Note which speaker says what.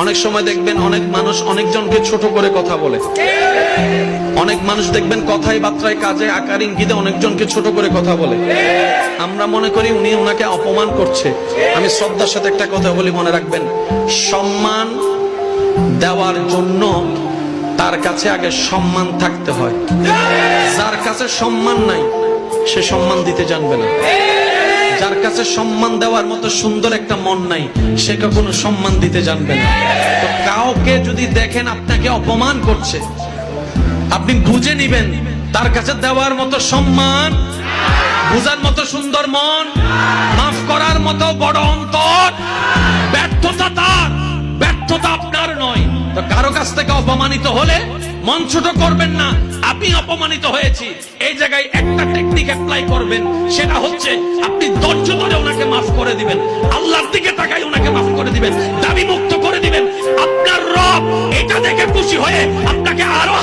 Speaker 1: অনেক সময় দেখবেন অনেক মানুষ অনেকজনকে ছোট করে কথা বলে। অনেক মানুষ দেখবেন কথায় বার্তায় কাজে আকার ইঙ্গিতে অনেকজনকে ছোট করে কথা বলে। আমরা মনে করি উনি ওনাকে অপমান করছে। আমি শ্রদ্ধার সাথে একটা কথা বলি, মনে রাখবেন, সম্মান দেওয়ার জন্য তার কাছে আগে সম্মান থাকতে হয়। যার কাছে সম্মান নাই সে সম্মান দিতে জানবে না। যার কাছে সম্মান দেওয়ার মতো সুন্দর একটা মন নাই সে কখনো সম্মান দিতে জানবে না। তো কাউকে যদি দেখেন আপনাকে অপমান করছে, আপনি বুঝে নিবেন তার কাছে দেওয়ার মতো সম্মান, বুঝার মতো সুন্দর মন, মাফ করার মতো বড় অন্তর। ব্যর্থতা তার, ব্যর্থতা আপনার নয়। তো কারো কাছ থেকে অপমানিত হলে মন ছোট করবেন না। আপনি অপমানিত হয়েছি, এই জায়গায় একটা টেকনিক অ্যাপ্লাই করবেন, সেটা হচ্ছে আপনি ধৈর্য ধরে ওনাকে মাফ করে দিবেন, আল্লাহর দিকে তাকাই ওনাকে মাফ করে দিবেন, দাবি মুক্ত করে দিবেন। আপনার রব এটা দেখে খুশি হয়ে আপনাকে আরো